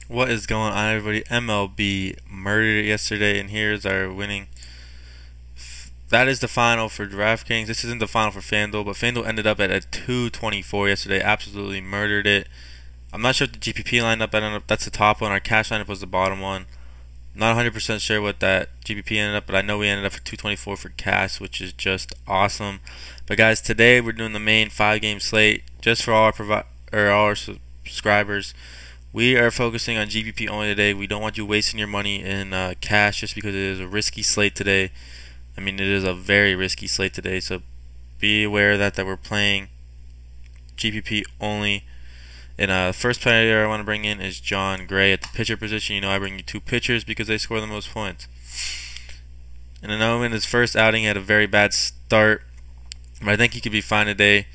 What is going on, everybody? MLB murdered it yesterday, and here's our winning. That is the final for Draftkings. This isn't the final for Fanduel, but Fanduel ended up at a 224 yesterday. Absolutely murdered it. I'm not sure if the GPP lineup ended up. That's the top one. Our cash lineup was the bottom one. Not 100% sure what that GPP ended up, but I know we ended up for 224 for cash, which is just awesome. But guys, today we're doing the main 5-game slate just for all our subscribers. We are focusing on GPP only today. We don't want you wasting your money in cash just because it is a risky slate today. I mean, it is a very risky slate today, so be aware of that we're playing GPP only. And the first player I want to bring in is John Gray at the pitcher position. You know, I bring you 2 pitchers because they score the most points. And I know in his first outing he had a very bad start, but I think he could be fine today.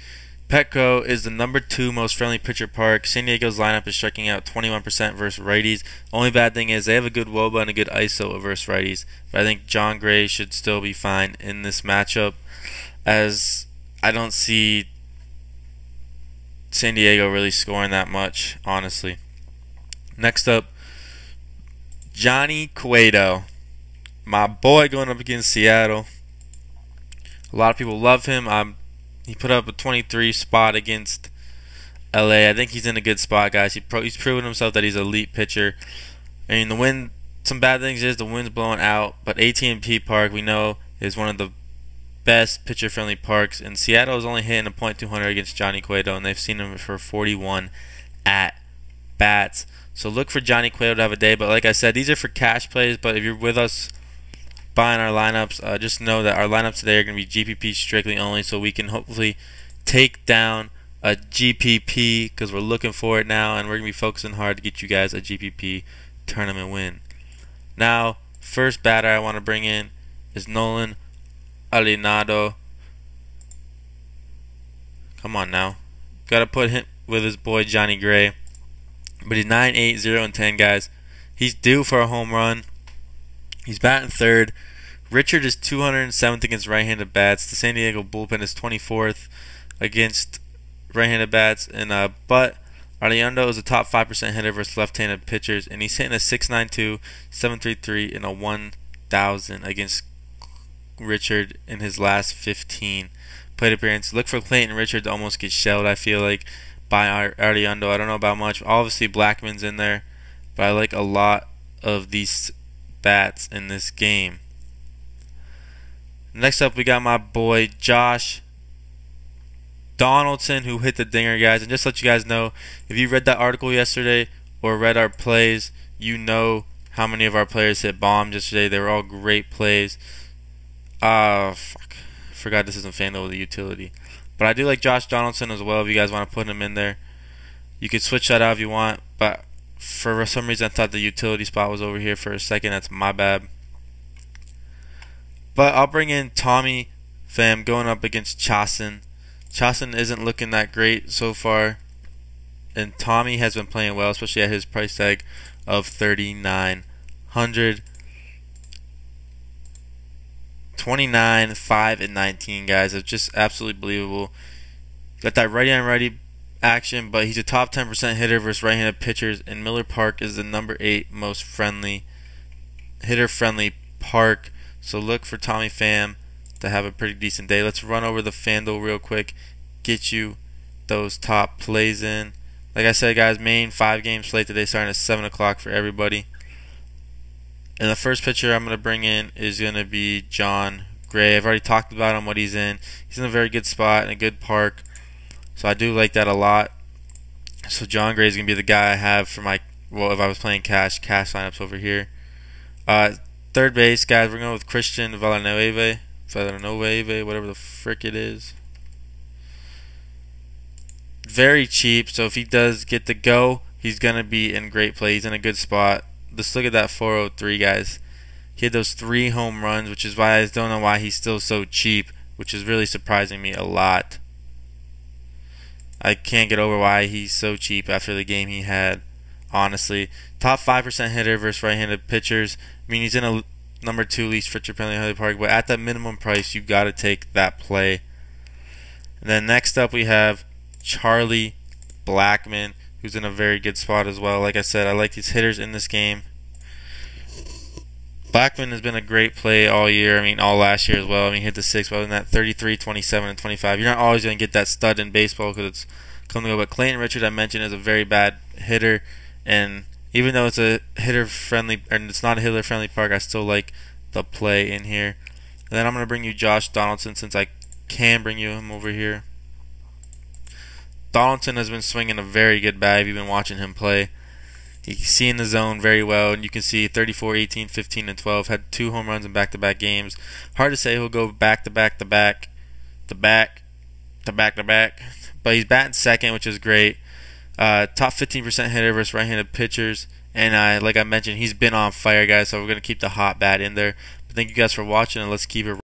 Petco is the number 2 most friendly pitcher park. San Diego's lineup is striking out 21% versus righties. Only bad thing is they have a good WOBA and a good ISO versus righties. But I think John Gray should still be fine in this matchup, as I don't see San Diego really scoring that much, honestly. Next up, Johnny Cueto, my boy, going up against Seattle. A lot of people love him. He put up a 23 spot against LA. I think he's in a good spot, guys. He's proven himself that he's an elite pitcher. I mean, the wind, some bad things is the wind's blowing out, but AT&T Park, we know, is one of the best pitcher-friendly parks, and Seattle is only hitting a .200 against Johnny Cueto, and they've seen him for 41 at bats. So look for Johnny Cueto to have a day, but like I said, these are for cash plays, but if you're with us buying our lineups, just know that our lineups today are going to be GPP strictly only, so we can hopefully take down a GPP, because we're looking for it now, and we're going to be focusing hard to get you guys a GPP tournament win. Now, first batter I want to bring in is Nolan Arenado. Come on now. Got to put him with his boy Johnny Gray. But he's 9, 8, 0, and 10, guys. He's due for a home run. He's batting third. Richard is 207th against right-handed bats. The San Diego bullpen is 24th against right-handed bats. And but Arenado is a top 5% hitter versus left-handed pitchers, and he's hitting a 6.92, 7.33, and a 1,000 against Richard in his last 15 plate appearances. Look for Clayton Richard to almost get shelled, I feel like, by Arenado. I don't know about much. Obviously, Blackman's in there, but I like a lot of these bats in this game. Next up, we got my boy Josh Donaldson, who hit the dinger, guys. And just to let you guys know, if you read that article yesterday or read our plays, you know how many of our players hit bombs yesterday. They were all great plays. Fuck. I forgot this isn't Fanduel with a utility. But I do like Josh Donaldson as well if you guys want to put him in there. You could switch that out if you want, but for some reason I thought the utility spot was over here for a second. That's my bad. But I'll bring in Tommy Pham going up against Chasen. Chasen isn't looking that great so far, and Tommy has been playing well, especially at his price tag of 3,900. 29, 5, and 19, guys. It's just absolutely believable. Got that righty-on-righty action, but he's a top 10% hitter versus right-handed pitchers, and Miller Park is the number 8 most hitter-friendly park. So look for Tommy Pham to have a pretty decent day. Let's run over the Fanduel real quick, get you those top plays in. Like I said, guys, main 5-game slate today starting at 7 o'clock for everybody. And the first pitcher I'm going to bring in is going to be John Gray. I've already talked about him, what he's in. He's in a very good spot and a good park. So I do like that a lot. So John Gray is going to be the guy I have for my, well, if I was playing cash lineups over here. Third base, guys, we're going with Christian Villanueva, whatever the frick it is. Very cheap, so if he does get the go, he's going to be in great play. He's in a good spot. Just look at that 403, guys. He had those 3 home runs, which is why I don't know why he's still so cheap, which is really surprising me a lot. I can't get over why he's so cheap after the game he had, honestly. Top 5% hitter versus right-handed pitchers. I mean, he's in a number 2 least pitcher-friendly park, but at that minimum price, you got to take that play. And then next up, we have Charlie Blackmon. who's in a very good spot as well. Like I said, I like these hitters in this game. Blackman has been a great play all year. I mean, all last year as well. I mean, he hit the 6, but other than that, 33, 27, and 25. You're not always going to get that stud in baseball because it's coming to go. But Clayton Richard, I mentioned, is a very bad hitter. And even though it's a hitter-friendly, and it's not a hitter-friendly park, I still like the play in here. And then I'm going to bring you Josh Donaldson since I can bring you him over here. Donaldson has been swinging a very good bat if you've been watching him play. You can see in the zone very well, and you can see 34, 18, 15, and 12. Had 2 home runs in back-to-back games. Hard to say he'll go back-to-back-to-back, but he's batting second, which is great. Top 15% hitter versus right-handed pitchers, and like I mentioned, he's been on fire, guys. So we're gonna keep the hot bat in there. But thank you guys for watching, and let's keep it.